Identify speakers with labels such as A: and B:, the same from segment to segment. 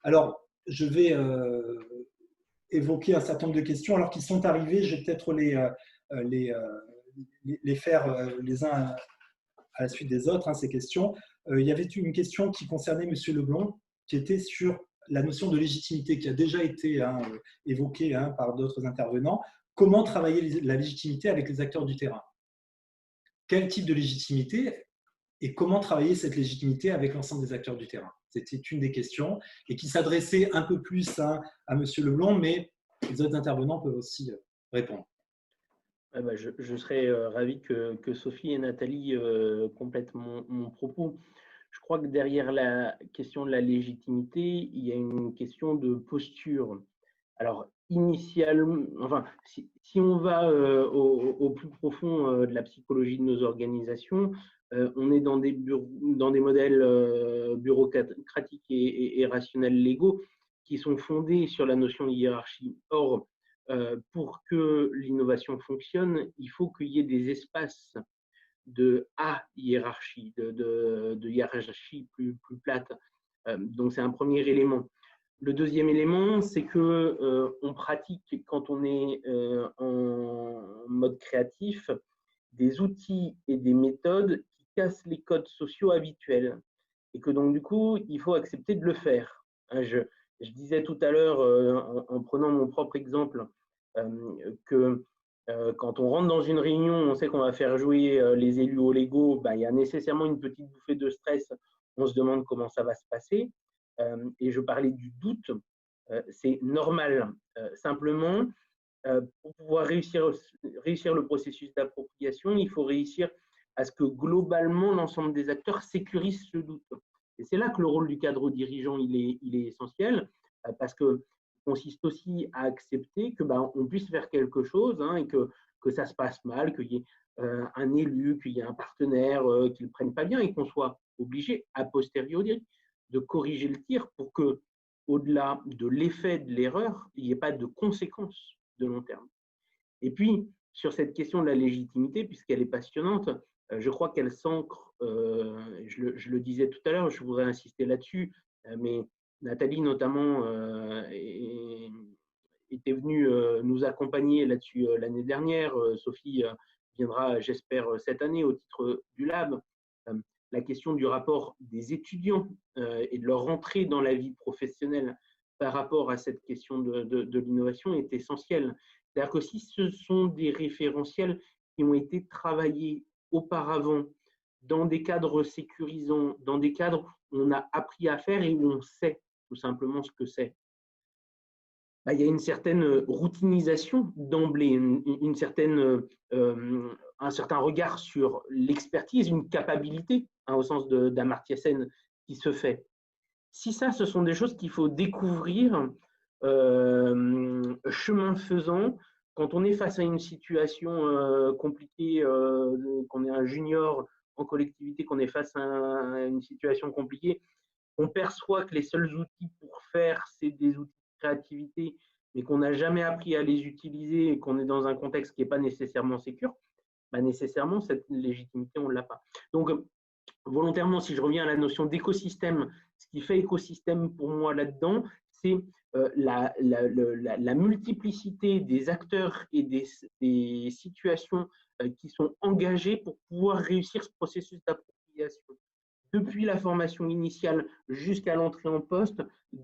A: Alors, je vais évoquer un certain nombre de questions alors qu'ils sont arrivés. Je vais peut-être les, euh, les faire les uns à la suite des autres, hein, ces questions. Il y avait une question qui concernait M. Leblond, qui était sur la notion de légitimité, qui a déjà été évoquée par d'autres intervenants. Comment travailler la légitimité avec les acteurs du terrain? Quel type de légitimité et comment travailler cette légitimité avec l'ensemble des acteurs du terrain? C'était une des questions et qui s'adressait un peu plus à M. Leblond, mais les autres intervenants peuvent aussi répondre.
B: Je serais ravi que Sophie et Nathalie complètent mon propos. Je crois que derrière la question de la légitimité, il y a une question de posture. Alors, initialement, enfin, si on va au plus profond de la psychologie de nos organisations, on est dans des modèles bureaucratiques et rationnels légaux qui sont fondés sur la notion de hiérarchie. Or, pour que l'innovation fonctionne, il faut qu'il y ait des espaces de hiérarchie, de hiérarchie plus plate. Donc, c'est un premier élément. Le deuxième élément, c'est que on pratique, quand on est en mode créatif, des outils et des méthodes qui cassent les codes sociaux habituels. Et que donc, du coup, il faut accepter de le faire. Je disais tout à l'heure, en prenant mon propre exemple, que quand on rentre dans une réunion, on sait qu'on va faire jouer les élus au Lego, il y a nécessairement une petite bouffée de stress. On se demande comment ça va se passer. Et je parlais du doute, c'est normal. Simplement, pour pouvoir réussir le processus d'appropriation, il faut réussir à ce que globalement l'ensemble des acteurs sécurisent ce doute. Et c'est là que le rôle du cadre dirigeant il est essentiel, parce que consiste aussi à accepter que on puisse faire quelque chose et que ça se passe mal, qu'il y ait un élu, qu'il y ait un partenaire qui ne le prenne pas bien et qu'on soit obligé a posteriori de corriger le tir pour que, au-delà de l'effet de l'erreur, il n'y ait pas de conséquences de long terme. Et puis, sur cette question de la légitimité, puisqu'elle est passionnante, je crois qu'elle s'ancre, je le disais tout à l'heure, je voudrais insister là-dessus, mais Nathalie notamment était venue nous accompagner là-dessus l'année dernière. Sophie viendra, j'espère, cette année au titre du Lab. La question du rapport des étudiants et de leur entrée dans la vie professionnelle par rapport à cette question de l'innovation est essentielle. C'est-à-dire que si ce sont des référentiels qui ont été travaillés auparavant dans des cadres sécurisants, dans des cadres où on a appris à faire et où on sait tout simplement ce que c'est, il y a une certaine routinisation d'emblée, un certain regard sur l'expertise, une capacité, au sens d'Amartya Sen, qui se fait. Si ça, ce sont des choses qu'il faut découvrir chemin faisant, quand on est face à une situation compliquée, qu'on est un junior en collectivité, qu'on est face à une situation compliquée, on perçoit que les seuls outils pour faire, c'est des outils de créativité, mais qu'on n'a jamais appris à les utiliser et qu'on est dans un contexte qui n'est pas nécessairement sécure, nécessairement, cette légitimité, on ne l'a pas. Donc, volontairement, si je reviens à la notion d'écosystème, ce qui fait écosystème pour moi là-dedans, c'est la multiplicité des acteurs et des situations qui sont engagées pour pouvoir réussir ce processus d'appropriation. Depuis la formation initiale jusqu'à l'entrée en poste,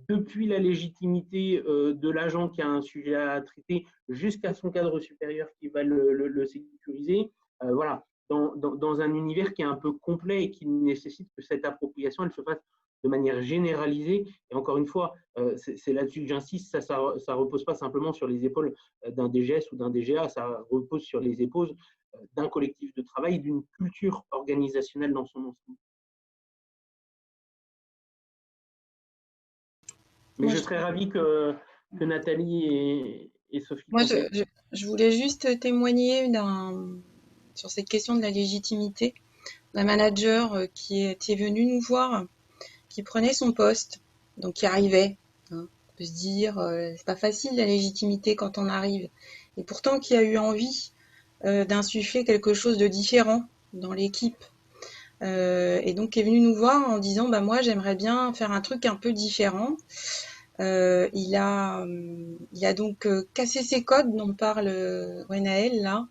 B: depuis la légitimité de l'agent qui a un sujet à traiter jusqu'à son cadre supérieur qui va le sécuriser. Voilà, dans un univers qui est un peu complet et qui nécessite que cette appropriation elle se fasse de manière généralisée. Et encore une fois, c'est là-dessus que j'insiste, ça repose pas simplement sur les épaules d'un DGS ou d'un DGA, ça repose sur les épaules d'un collectif de travail, d'une culture organisationnelle dans son ensemble. Mais moi, je serais ravie que Nathalie et Sophie.
C: Moi, je voulais juste témoigner sur cette question de la légitimité d'un manager qui est venu nous voir, qui prenait son poste, donc qui arrivait. On peut se dire, c'est pas facile la légitimité quand on arrive. Et pourtant, qui a eu envie d'insuffler quelque chose de différent dans l'équipe. et donc est venu nous voir en disant bah moi j'aimerais bien faire un truc un peu différent. Il a donc cassé ses codes dont parle Gwenaël là.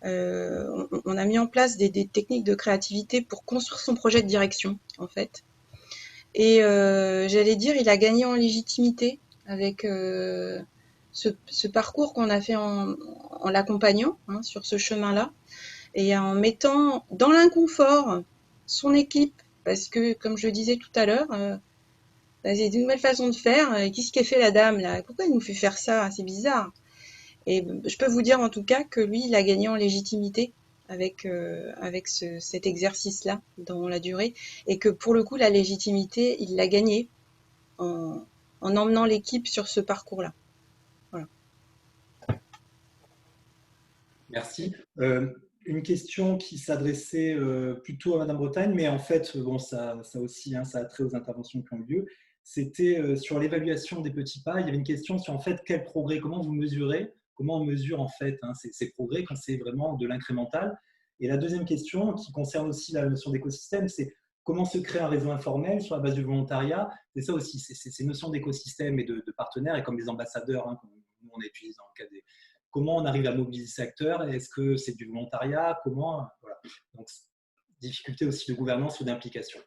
C: On a mis en place des techniques de créativité pour construire son projet de direction en fait. Et j'allais dire, il a gagné en légitimité avec ce parcours qu'on a fait en l'accompagnant sur ce chemin-là et en mettant dans l'inconfort son équipe. Parce que, comme je le disais tout à l'heure, bah, c'est une nouvelle façon de faire. Qu'est-ce qu'elle fait la dame là? Pourquoi elle nous fait faire ça? C'est bizarre. Et je peux vous dire en tout cas que lui, il a gagné en légitimité avec cet exercice-là dans la durée et que pour le coup, la légitimité, il l'a gagnée en, en emmenant l'équipe sur ce parcours-là. Voilà.
A: Merci. Une question qui s'adressait plutôt à Madame Bretagne, mais en fait, bon, ça aussi, ça a trait aux interventions qui ont eu lieu. C'était sur l'évaluation des petits pas. Il y avait une question sur en fait quel progrès, comment vous mesurez, comment on mesure en fait ces progrès quand c'est vraiment de l'incrémental. Et la deuxième question qui concerne aussi la notion d'écosystème, c'est comment se crée un réseau informel sur la base du volontariat. C'est ça aussi, c'est ces notions d'écosystème et de partenaires, et comme les ambassadeurs, comme nous on utilise dans le cas des comment on arrive à mobiliser ces acteurs? Est-ce que c'est du volontariat? Comment? Voilà. Donc, difficulté aussi de gouvernance ou d'implication.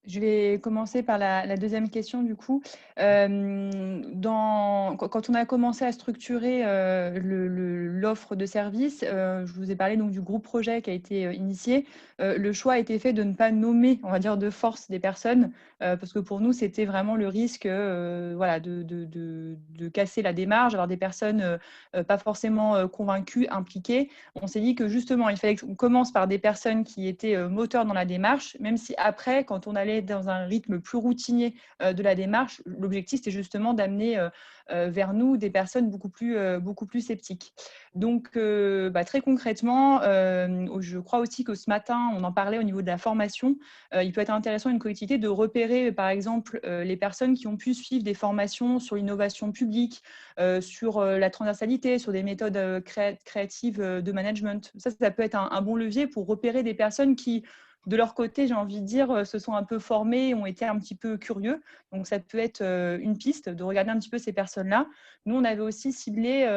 D: Je vais commencer par la deuxième question du coup. Quand on a commencé à structurer l'offre de service, je vous ai parlé donc du groupe projet qui a été initié. Le choix a été fait de ne pas nommer, on va dire, de force des personnes, parce que pour nous, c'était vraiment le risque voilà, de casser la démarche, avoir des personnes pas forcément convaincues, impliquées. On s'est dit que justement, il fallait qu'on commence par des personnes qui étaient moteurs dans la démarche, même si après, quand on allait dans un rythme plus routinier de la démarche, l'objectif, c'était justement d'amener vers nous des personnes beaucoup plus sceptiques. Donc, très concrètement, je crois aussi que ce matin, on en parlait au niveau de la formation. Il peut être intéressant une collectivité de repérer, par exemple, les personnes qui ont pu suivre des formations sur l'innovation publique, sur la transversalité, sur des méthodes créatives de management. Ça peut être un bon levier pour repérer des personnes qui, de leur côté, j'ai envie de dire, se sont un peu formés, ont été un petit peu curieux. Donc, ça peut être une piste de regarder un petit peu ces personnes-là. Nous, on avait aussi ciblé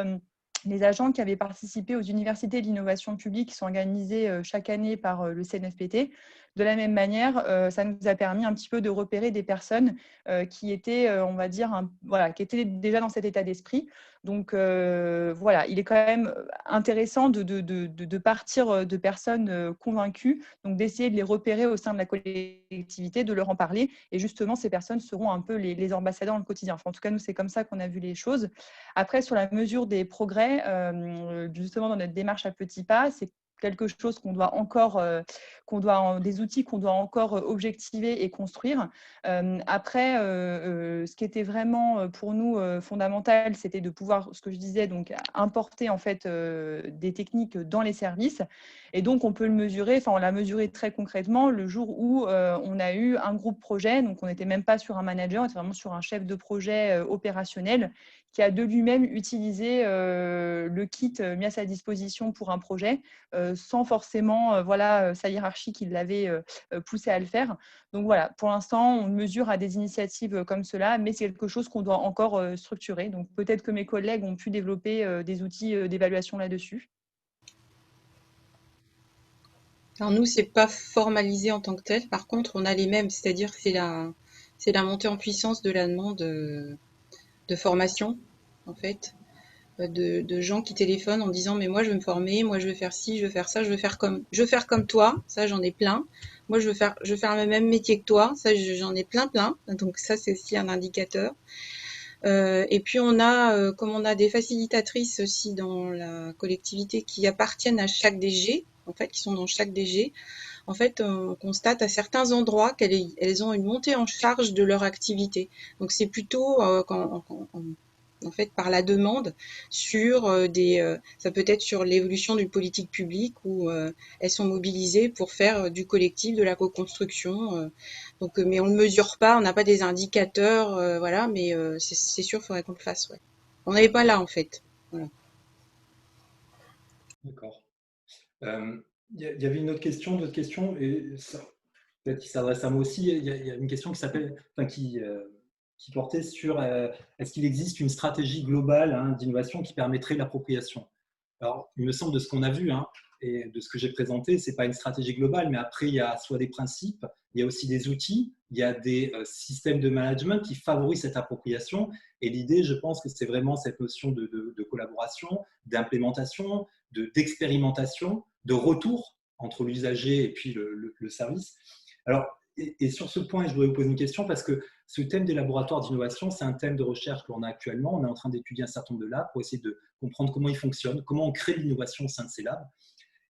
D: les agents qui avaient participé aux universités de l'innovation publique qui sont organisées chaque année par le CNFPT. De la même manière, ça nous a permis un petit peu de repérer des personnes qui étaient, on va dire, qui étaient déjà dans cet état d'esprit. Donc, voilà, il est quand même intéressant de partir de personnes convaincues, donc d'essayer de les repérer au sein de la collectivité, de leur en parler. Et justement, ces personnes seront un peu les ambassadeurs dans le quotidien. Enfin, en tout cas, nous, c'est comme ça qu'on a vu les choses. Après, sur la mesure des progrès, justement, dans notre démarche à petits pas, c'est quelque chose qu'on doit encore, des outils qu'on doit encore objectiver et construire. Après, ce qui était vraiment pour nous fondamental, c'était de pouvoir, ce que je disais, donc importer en fait des techniques dans les services. Et donc, on peut le mesurer, enfin, on l'a mesuré très concrètement le jour où on a eu un groupe projet. Donc, on n'était même pas sur un manager, on était vraiment sur un chef de projet opérationnel qui a de lui-même utilisé le kit mis à sa disposition pour un projet, sans forcément sa hiérarchie qui l'avait poussé à le faire. Donc voilà, pour l'instant, on mesure à des initiatives comme cela, mais c'est quelque chose qu'on doit encore structurer. Donc peut-être que mes collègues ont pu développer des outils d'évaluation là-dessus.
C: Alors nous, c'est pas formalisé en tant que tel. Par contre, on a les mêmes, c'est-à-dire que c'est la montée en puissance de la demande de formation, en fait, de gens qui téléphonent en disant mais moi je veux me former, moi je veux faire ci, je veux faire ça, je veux faire comme toi, ça j'en ai plein. Moi je veux faire le même métier que toi, ça j'en ai plein. Donc ça c'est aussi un indicateur. Et puis comme on a des facilitatrices aussi dans la collectivité qui appartiennent à chaque DG, en fait, qui sont dans chaque DG, en fait, on constate à certains endroits qu'elles ont une montée en charge de leur activité. Donc c'est plutôt en fait par la demande sur ça peut être sur l'évolution d'une politique publique où elles sont mobilisées pour faire du collectif, de la co-construction. Donc, mais on ne le mesure pas, on n'a pas des indicateurs, voilà, mais c'est sûr, il faudrait qu'on le fasse. Ouais. On n'avait pas là en fait. Voilà.
A: D'accord. Il y avait une autre question, d'autres questions, et peut-être qui s'adresse à moi aussi. Il y a une question qui s'appelle, enfin, qui portait sur est-ce qu'il existe une stratégie globale hein, d'innovation qui permettrait l'appropriation. Alors, il me semble de ce qu'on a vu hein, et de ce que j'ai présenté, c'est pas une stratégie globale, mais après, il y a soit des principes, il y a aussi des outils, il y a des systèmes de management qui favorisent cette appropriation. Et l'idée, je pense que c'est vraiment cette notion de collaboration, d'implémentation, d'expérimentation, de retour entre l'usager et puis le service. Alors, et sur ce point, je voudrais vous poser une question parce que ce thème des laboratoires d'innovation, c'est un thème de recherche que l'on a actuellement. On est en train d'étudier un certain nombre de labs pour essayer de comprendre comment ils fonctionnent, comment on crée l'innovation au sein de ces labs.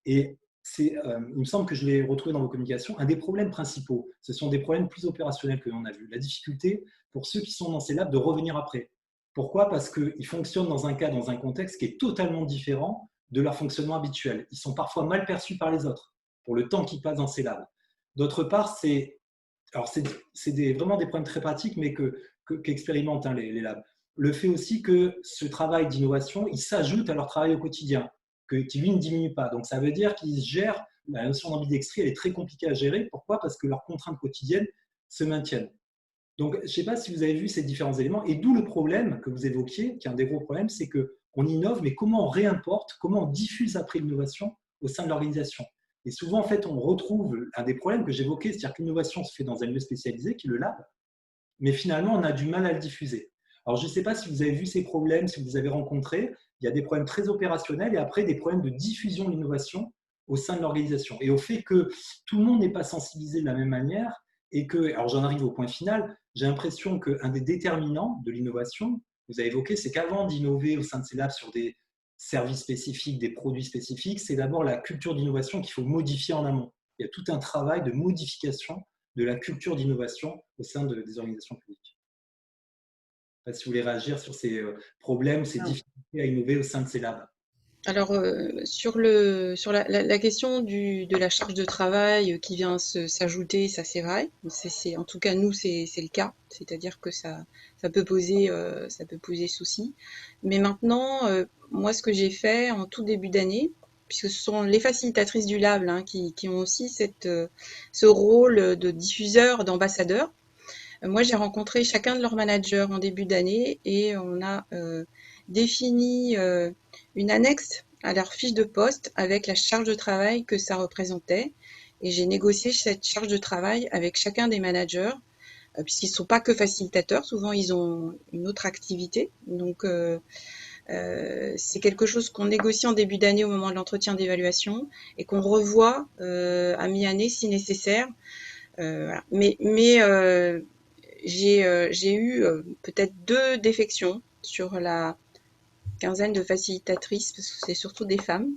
A: Et il me semble que je l'ai retrouvé dans vos communications, un des problèmes principaux, ce sont des problèmes plus opérationnels que l'on a vu. La difficulté pour ceux qui sont dans ces labs de revenir après. Pourquoi? Parce qu'ils fonctionnent dans un cas, dans un contexte qui est totalement différent de leur fonctionnement habituel. Ils sont parfois mal perçus par les autres pour le temps qu'ils passent dans ces labs. D'autre part, c'est vraiment des problèmes très pratiques, mais qu'expérimentent hein, les labs. Le fait aussi que ce travail d'innovation, il s'ajoute à leur travail au quotidien, qui lui ne diminue pas. Donc ça veut dire qu'ils gèrent, la notion d'ambidextrie, elle est très compliquée à gérer. Pourquoi? Parce que leurs contraintes quotidiennes se maintiennent. Donc, je ne sais pas si vous avez vu ces différents éléments, et d'où le problème que vous évoquiez, qui est un des gros problèmes, c'est qu'on innove, mais comment on réimporte, comment on diffuse après l'innovation au sein de l'organisation. Et souvent, en fait, on retrouve un des problèmes que j'évoquais, c'est-à-dire que l'innovation se fait dans un lieu spécialisé, qui est le lab, mais finalement, on a du mal à le diffuser. Alors, je ne sais pas si vous avez vu ces problèmes, si vous avez rencontré, il y a des problèmes très opérationnels et après des problèmes de diffusion de l'innovation au sein de l'organisation. Et au fait que tout le monde n'est pas sensibilisé de la même manière et que, alors j'en arrive au point final, j'ai l'impression qu'un des déterminants de l'innovation, vous avez évoqué, c'est qu'avant d'innover au sein de ces labs sur des services spécifiques, des produits spécifiques, c'est d'abord la culture d'innovation qu'il faut modifier en amont. Il y a tout un travail de modification de la culture d'innovation au sein des organisations publiques. Je ne sais pas si vous voulez réagir sur ces problèmes, ces difficultés à innover au sein de ces labs.
C: Alors, sur la question de la charge de travail qui vient s'ajouter, ça c'est vrai. En tout cas, nous, c'est le cas. C'est-à-dire que ça peut poser souci. Mais maintenant, moi, ce que j'ai fait en tout début d'année, puisque ce sont les facilitatrices du lab hein, qui ont aussi ce rôle de diffuseur, d'ambassadeur. Moi, j'ai rencontré chacun de leurs managers en début d'année et on a défini une annexe à leur fiche de poste avec la charge de travail que ça représentait. Et j'ai négocié cette charge de travail avec chacun des managers, puisqu'ils ne sont pas que facilitateurs, souvent ils ont une autre activité. Donc, c'est quelque chose qu'on négocie en début d'année au moment de l'entretien d'évaluation et qu'on revoit à mi-année si nécessaire. Voilà. Mais j'ai eu peut-être 2 défections sur la quinzaine de facilitatrices, parce que c'est surtout des femmes,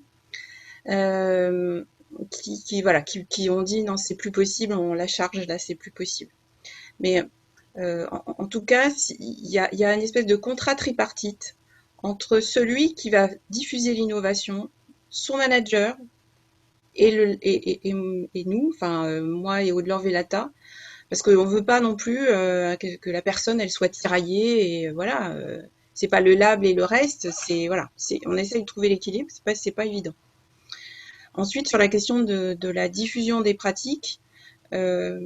C: qui ont dit non, c'est plus possible, on la charge là, c'est plus possible. Mais en tout cas, il y a une espèce de contrat tripartite entre celui qui va diffuser l'innovation, son manager et nous, enfin moi et Aude-Laure Velata, parce qu'on veut pas non plus que la personne elle soit tiraillée et voilà. C'est pas le lab et le reste, c'est voilà. On essaye de trouver l'équilibre, c'est pas évident. Ensuite sur la question de la diffusion des pratiques, euh,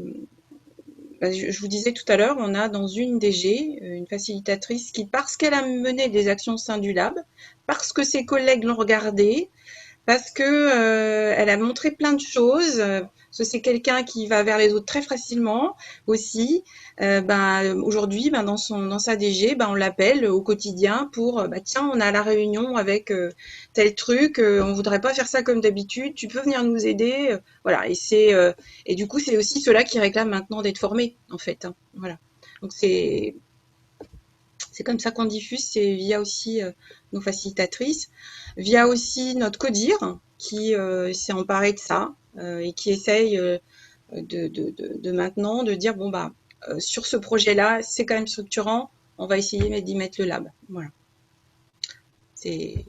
C: je vous disais tout à l'heure, on a dans une DG une facilitatrice qui, parce qu'elle a mené des actions au sein du lab, parce que ses collègues l'ont regardée, parce que elle a montré plein de choses. Parce que c'est quelqu'un qui va vers les autres très facilement aussi. Aujourd'hui, dans sa DG, on l'appelle au quotidien pour tiens, on a la réunion avec tel truc, on voudrait pas faire ça comme d'habitude. Tu peux venir nous aider, voilà. Et du coup, c'est aussi ceux-là qui réclament maintenant d'être formés, en fait. Hein, voilà. Donc c'est comme ça qu'on diffuse, c'est via aussi nos facilitatrices, via aussi notre CODIR qui s'est emparé de ça et qui essaye de maintenant de dire bon sur ce projet-là, c'est quand même structurant, on va essayer d'y mettre le lab. Voilà. C'est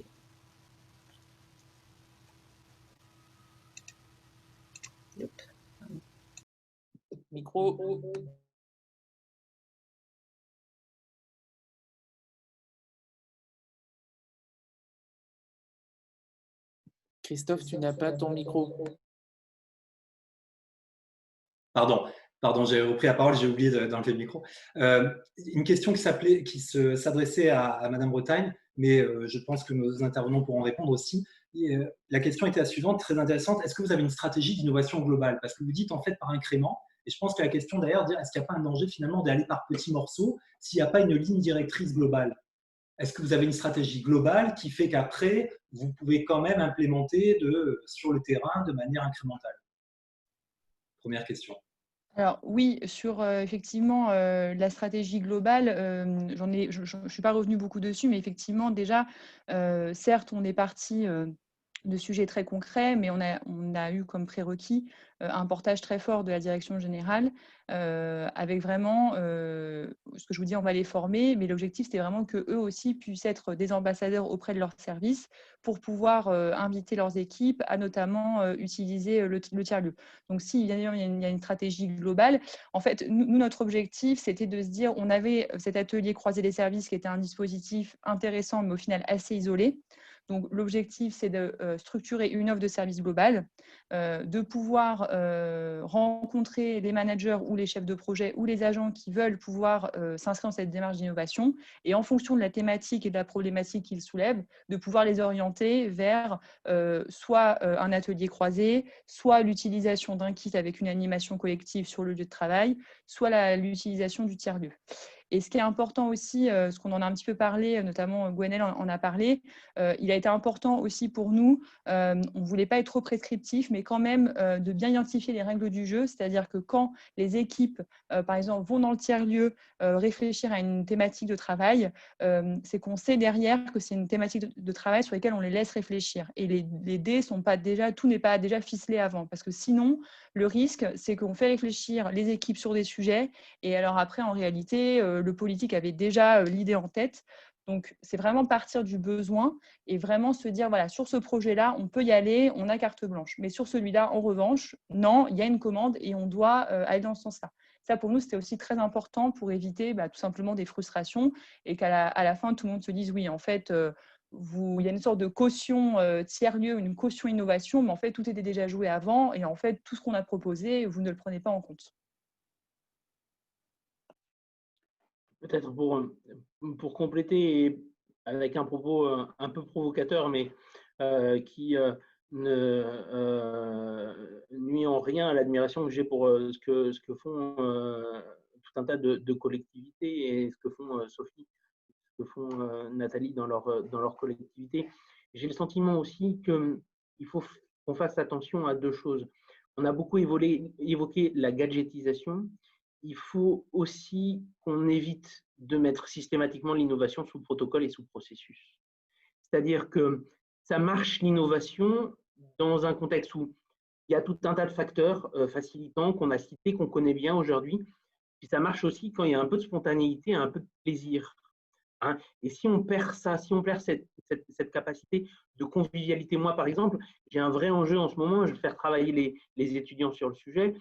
B: Micro.
E: Christophe, tu n'as pas ton micro.
A: Pardon, j'ai repris la parole, j'ai oublié d'enlever le micro. Une question qui s'adressait à Madame Bretagne, mais je pense que nos intervenants pourront répondre aussi. La question était la suivante, très intéressante. Est-ce que vous avez une stratégie d'innovation globale? Parce que vous dites en fait par incrément, et je pense que la question d'ailleurs, est-ce qu'il n'y a pas un danger finalement d'aller par petits morceaux s'il n'y a pas une ligne directrice globale? Est-ce que vous avez une stratégie globale qui fait qu'après, vous pouvez quand même implémenter sur le terrain de manière incrémentale? Première question.
D: Alors oui, sur effectivement la stratégie globale, je ne suis pas revenue beaucoup dessus, mais effectivement déjà, certes, on est parti de sujets très concrets, mais on a eu comme prérequis un portage très fort de la direction générale, avec vraiment, ce que je vous dis, on va les former, mais l'objectif, c'était vraiment qu'eux aussi puissent être des ambassadeurs auprès de leurs services pour pouvoir inviter leurs équipes à notamment utiliser le tiers-lieu. Donc si, bien évidemment, il y a une stratégie globale. En fait, nous, notre objectif, c'était de se dire, on avait cet atelier croiser les services qui était un dispositif intéressant, mais au final assez isolé. Donc, l'objectif, c'est de structurer une offre de service globale, de pouvoir rencontrer les managers ou les chefs de projet ou les agents qui veulent pouvoir s'inscrire dans cette démarche d'innovation et en fonction de la thématique et de la problématique qu'ils soulèvent, de pouvoir les orienter vers soit un atelier croisé, soit l'utilisation d'un kit avec une animation collective sur le lieu de travail, soit l'utilisation du tiers-lieu. Et ce qui est important aussi, ce qu'on en a un petit peu parlé, notamment Gwenelle en a parlé, il a été important aussi pour nous, on ne voulait pas être trop prescriptif, mais quand même de bien identifier les règles du jeu, c'est-à-dire que quand les équipes, par exemple, vont dans le tiers-lieu réfléchir à une thématique de travail, c'est qu'on sait derrière que c'est une thématique de travail sur laquelle on les laisse réfléchir. Et les dés sont pas déjà, tout n'est pas déjà ficelé avant, parce que sinon, le risque, c'est qu'on fait réfléchir les équipes sur des sujets, et alors après, en réalité, le politique avait déjà l'idée en tête. Donc, c'est vraiment partir du besoin et vraiment se dire, voilà, sur ce projet-là, on peut y aller, on a carte blanche. Mais sur celui-là, en revanche, non, il y a une commande et on doit aller dans ce sens-là. Ça, pour nous, c'était aussi très important pour éviter tout simplement des frustrations et qu'à la fin, tout le monde se dise, oui, en fait, il y a une sorte de caution tiers-lieu, une caution innovation, mais en fait, tout était déjà joué avant et en fait, tout ce qu'on a proposé, vous ne le prenez pas en compte.
B: Peut-être pour compléter avec un propos un peu provocateur, mais qui ne nuit en rien à l'admiration que j'ai pour ce que font tout un tas de collectivités et ce que font Sophie, ce que font Nathalie dans leur collectivité. J'ai le sentiment aussi qu'il faut qu'on fasse attention à deux choses. On a beaucoup évoqué la gadgetisation. Il faut aussi qu'on évite de mettre systématiquement l'innovation sous protocole et sous processus. C'est-à-dire que ça marche l'innovation dans un contexte où il y a tout un tas de facteurs facilitants qu'on a cités, qu'on connaît bien aujourd'hui. Puis ça marche aussi quand il y a un peu de spontanéité, un peu de plaisir. Hein. Et si on perd ça, si on perd cette capacité de convivialité, moi par exemple, j'ai un vrai enjeu en ce moment, je vais faire travailler les étudiants sur le sujet.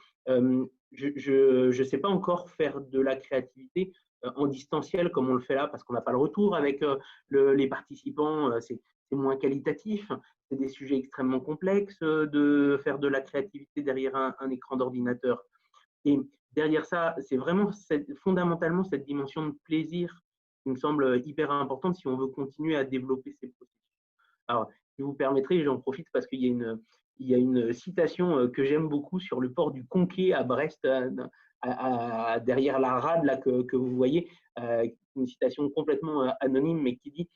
B: Je ne sais pas encore faire de la créativité en distanciel comme on le fait là, parce qu'on n'a pas le retour avec les participants, c'est moins qualitatif, c'est des sujets extrêmement complexes de faire de la créativité derrière un écran d'ordinateur. Et derrière ça, c'est vraiment fondamentalement cette dimension de plaisir qui me semble hyper importante si on veut continuer à développer ces processus. Alors, si vous permettrez, j'en profite parce qu'il y a une citation que j'aime beaucoup sur le port du Conquet à Brest, derrière la rade là, que vous voyez, une citation complètement anonyme, mais qui dit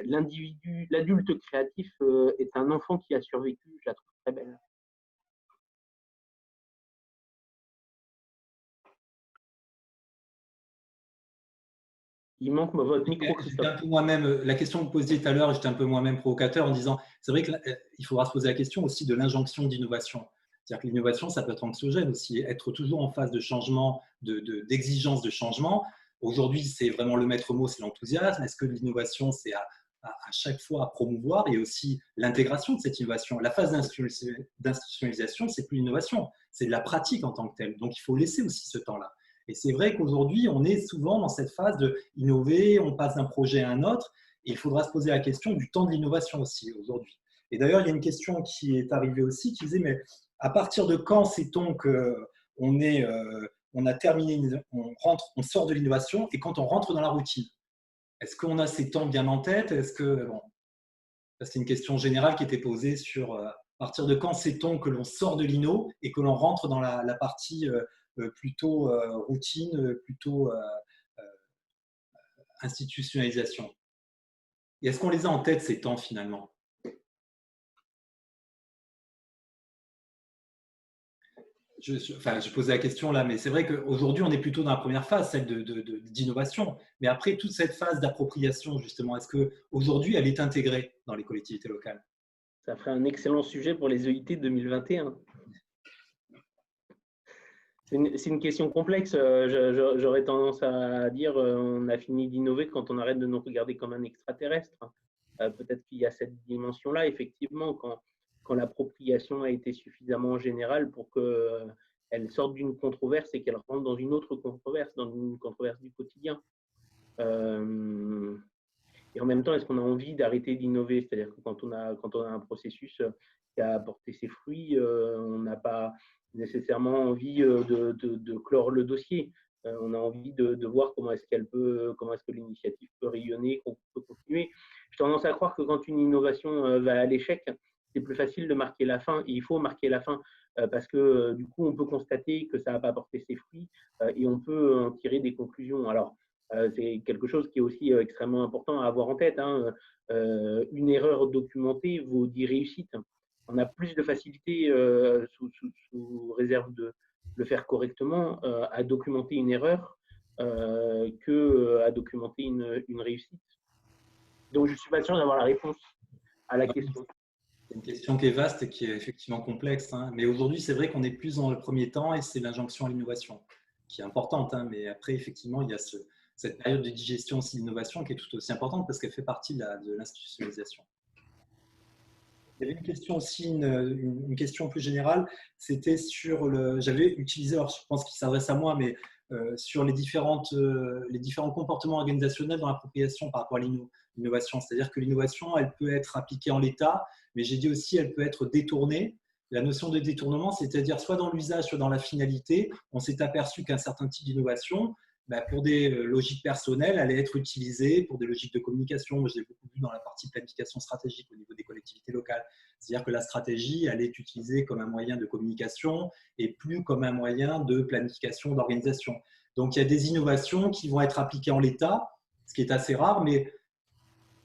B: l'adulte créatif est un enfant qui a survécu. Je la trouve très belle. Il manque votre micro, Christophe.
A: La question que vous posiez tout à l'heure, j'étais un peu moi-même provocateur en disant, c'est vrai qu'il faudra se poser la question aussi de l'injonction d'innovation. C'est-à-dire que l'innovation, ça peut être anxiogène aussi, être toujours en phase de changement, d'exigence de changement. Aujourd'hui, c'est vraiment le maître mot, c'est l'enthousiasme. Est-ce que l'innovation, c'est à chaque fois à promouvoir et aussi l'intégration de cette innovation? La phase d'institutionnalisation, c'est plus l'innovation, c'est de la pratique en tant que telle. Donc, il faut laisser aussi ce temps-là. Et c'est vrai qu'aujourd'hui, on est souvent dans cette phase d'innover, on passe d'un projet à un autre, et il faudra se poser la question du temps de l'innovation aussi aujourd'hui. Et d'ailleurs, il y a une question qui est arrivée aussi qui disait, mais à partir de quand sait-on on a terminé, on sort de l'innovation et quand on rentre dans la routine? Est-ce qu'on a ces temps bien en tête? Est-ce que, bon, c'est une question générale qui était posée sur à partir de quand sait-on que l'on sort de l'inno et que l'on rentre dans la partie plutôt routine, plutôt institutionnalisation. Et est-ce qu'on les a en tête, ces temps, finalement? Je posais la question là, mais c'est vrai qu'aujourd'hui, on est plutôt dans la première phase, celle d'innovation. Mais après, toute cette phase d'appropriation, justement, est-ce qu'aujourd'hui, elle est intégrée dans les collectivités locales?
B: Ça ferait un excellent sujet pour les EIT 2021. C'est une question complexe. J'aurais tendance à dire on a fini d'innover quand on arrête de nous regarder comme un extraterrestre. Peut-être qu'il y a cette dimension-là, effectivement, quand l'appropriation a été suffisamment générale pour qu'elle sorte d'une controverse et qu'elle rentre dans une autre controverse, dans une controverse du quotidien. Et en même temps, est-ce qu'on a envie d'arrêter d'innover? C'est-à-dire que quand on a un processus qui a apporté ses fruits, on n'a pas nécessairement envie de clore le dossier. On a envie de voir comment est-ce que l'initiative peut rayonner, qu'on peut continuer. J'ai tendance à croire que quand une innovation va à l'échec, c'est plus facile de marquer la fin. Et il faut marquer la fin parce que du coup, on peut constater que ça n'a pas apporté ses fruits et on peut en tirer des conclusions. Alors, c'est quelque chose qui est aussi extrêmement important à avoir en tête. Hein. Une erreur documentée vaut 10 réussites. On a plus de facilité, sous réserve de le faire correctement, à documenter une erreur qu'à documenter une réussite. Donc, je ne suis pas sûr d'avoir la réponse à la question.
A: C'est une question qui est vaste et qui est effectivement complexe. Hein. Mais aujourd'hui, c'est vrai qu'on est plus dans le premier temps et c'est l'injonction à l'innovation qui est importante. Hein. Mais après, effectivement, il y a cette période de digestion aussi d'innovation qui est tout aussi importante parce qu'elle fait partie de l'institutionnalisation. Il y avait une question aussi, une question plus générale, c'était sur j'avais utilisé, alors je pense qu'il s'adresse à moi, mais sur les différents comportements organisationnels dans l'appropriation par rapport à l'innovation. C'est-à-dire que l'innovation, elle peut être appliquée en l'état, mais j'ai dit aussi, elle peut être détournée. La notion de détournement, c'est-à-dire soit dans l'usage, soit dans la finalité, on s'est aperçu qu'un certain type d'innovation, pour des logiques personnelles, allait être utilisée pour des logiques de communication. Moi, je l'ai beaucoup vu dans la partie planification stratégique au niveau des collectivités locales. C'est-à-dire que la stratégie, elle est utilisée comme un moyen de communication et plus comme un moyen de planification, d'organisation. Donc, il y a des innovations qui vont être appliquées en l'état, ce qui est assez rare, mais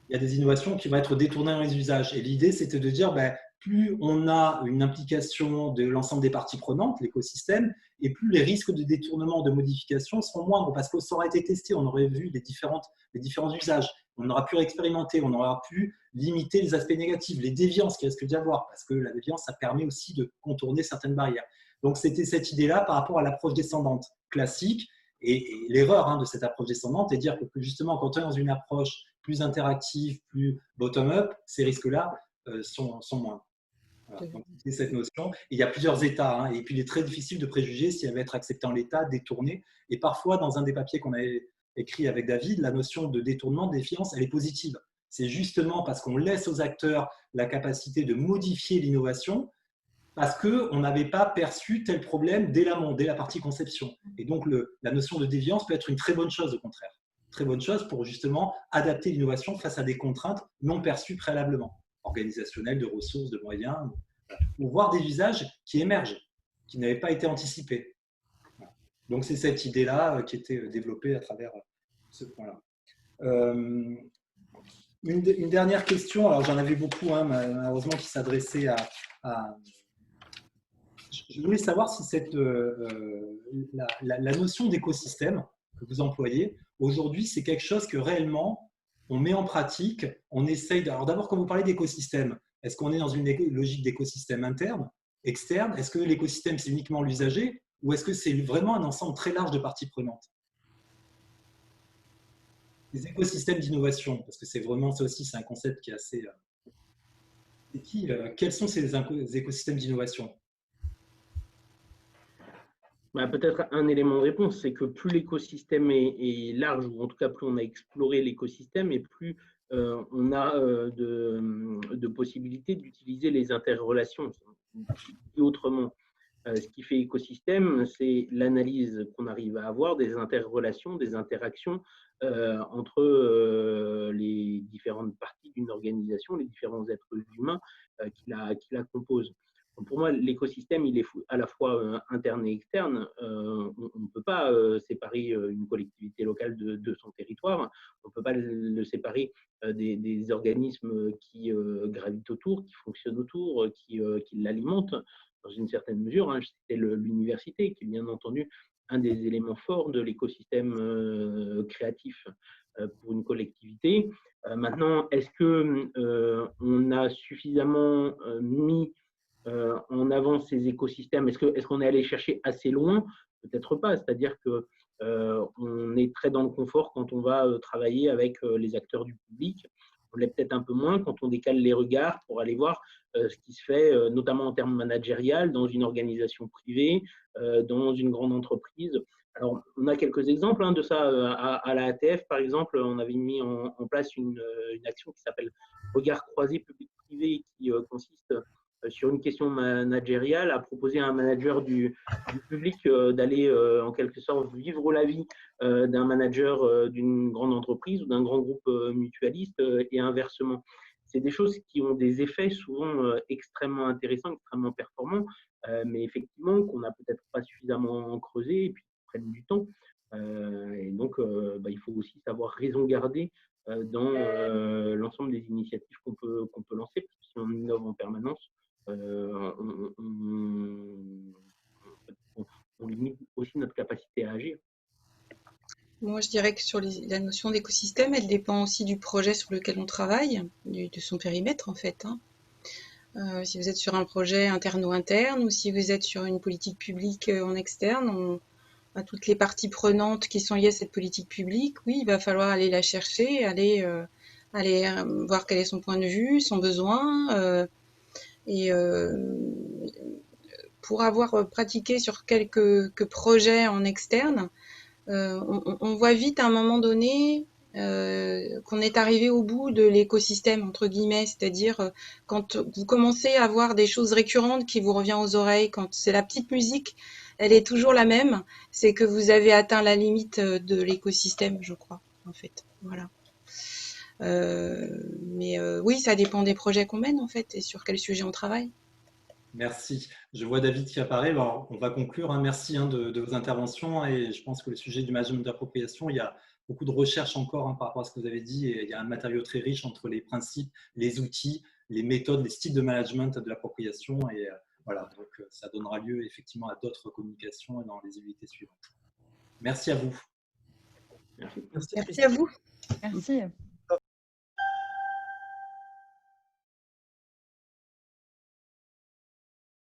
A: il y a des innovations qui vont être détournées dans les usages. Et l'idée, c'était de dire, plus on a une implication de l'ensemble des parties prenantes, l'écosystème, et plus les risques de détournement, de modification seront moindres, parce que ça aura été testé, on aurait vu les différents usages, on aura pu expérimenter, on aura pu limiter les aspects négatifs, les déviances qu'il risque d'y avoir, parce que la déviance, ça permet aussi de contourner certaines barrières. Donc, c'était cette idée-là par rapport à l'approche descendante classique, et l'erreur de cette approche descendante est de dire que justement, quand on est dans une approche plus interactive, plus bottom-up, ces risques-là sont moindres. Voilà. Donc, c'est cette notion. Et il y a plusieurs états. Et puis, il est très difficile de préjuger si elle va être acceptée en l'état, détournée. Et parfois, dans un des papiers qu'on a écrit avec David, la notion de détournement, de défiance, elle est positive. C'est justement parce qu'on laisse aux acteurs la capacité de modifier l'innovation parce qu'on n'avait pas perçu tel problème dès l'amont, dès la partie conception. Et donc, la notion de déviance peut être une très bonne chose, au contraire. Très bonne chose pour justement adapter l'innovation face à des contraintes non perçues préalablement, organisationnelles, de ressources, de moyens, ou voir des usages qui émergent, qui n'avaient pas été anticipés. Donc, c'est cette idée-là qui était développée à travers ce point-là. Une dernière question, alors j'en avais beaucoup, malheureusement, qui s'adressait à… Je voulais savoir si la notion d'écosystème que vous employez, aujourd'hui, c'est quelque chose que réellement, on met en pratique, on essaye… Alors d'abord, quand vous parlez d'écosystème, est-ce qu'on est dans une logique d'écosystème interne, externe? Est-ce que l'écosystème, c'est uniquement l'usager ou est-ce que c'est vraiment un ensemble très large de parties prenantes? Les écosystèmes d'innovation, parce que c'est vraiment ça aussi, c'est un concept qui est assez… Quels sont ces écosystèmes d'innovation?
B: Peut-être un élément de réponse, c'est que plus l'écosystème est large, ou en tout cas plus on a exploré l'écosystème, et plus on a de possibilités d'utiliser les interrelations. Dit autrement, ce qui fait écosystème, c'est l'analyse qu'on arrive à avoir des interrelations, des interactions entre les différentes parties d'une organisation, les différents êtres humains qui la composent. Donc pour moi, l'écosystème, il est à la fois interne et externe. On ne peut pas séparer une collectivité locale de son territoire. On ne peut pas le séparer des organismes qui gravitent autour, qui fonctionnent autour, qui l'alimentent dans une certaine mesure. Hein. C'était l'université qui est bien entendu un des éléments forts de l'écosystème créatif pour une collectivité. Maintenant, est-ce qu'on a suffisamment mis en avant ces écosystèmes? Est-ce qu'on est allé chercher assez loin? Peut-être pas. C'est-à-dire que on est très dans le confort quand on va travailler avec les acteurs du public. On l'est peut-être un peu moins quand on décale les regards pour aller voir ce qui se fait, notamment en termes managériels, dans une organisation privée, dans une grande entreprise. Alors, on a quelques exemples de ça. À la ATF, par exemple, on avait mis en place une action qui s'appelle Regard croisé public-privé, qui consiste sur une question managériale à proposer à un manager du public d'aller en quelque sorte vivre la vie d'un manager d'une grande entreprise ou d'un grand groupe mutualiste et inversement. C'est des choses qui ont des effets souvent extrêmement intéressants, extrêmement performants, mais effectivement qu'on n'a peut-être pas suffisamment creusé et puis qui prennent du temps. Et donc, il faut aussi savoir raison garder dans l'ensemble des initiatives qu'on peut lancer, parce que si on innove en permanence, on limite aussi notre capacité à agir.
C: Moi, je dirais que sur la notion d'écosystème, elle dépend aussi du projet sur lequel on travaille, de son périmètre en fait. Si vous êtes sur un projet interne ou interne, ou si vous êtes sur une politique publique en externe, à toutes les parties prenantes qui sont liées à cette politique publique, oui, il va falloir aller la chercher, aller voir quel est son point de vue, son besoin, et pour avoir pratiqué sur quelques projets en externe, on voit vite à un moment donné qu'on est arrivé au bout de l'écosystème, entre guillemets, c'est-à-dire quand vous commencez à voir des choses récurrentes qui vous reviennent aux oreilles, quand c'est la petite musique, elle est toujours la même, c'est que vous avez atteint la limite de l'écosystème, je crois, en fait. Voilà. Mais oui, ça dépend des projets qu'on mène, en fait, et sur quel sujet on travaille.
A: Merci. Je vois David qui apparaît. Alors, on va conclure. Merci de vos interventions. Et je pense que le sujet du management d'appropriation, il y a beaucoup de recherches encore par rapport à ce que vous avez dit. Et il y a un matériau très riche entre les principes, les outils, les méthodes, les styles de management de l'appropriation. Et voilà, donc ça donnera lieu effectivement à d'autres communications dans les unités suivantes. Merci à vous.
C: Merci à vous.
D: Merci.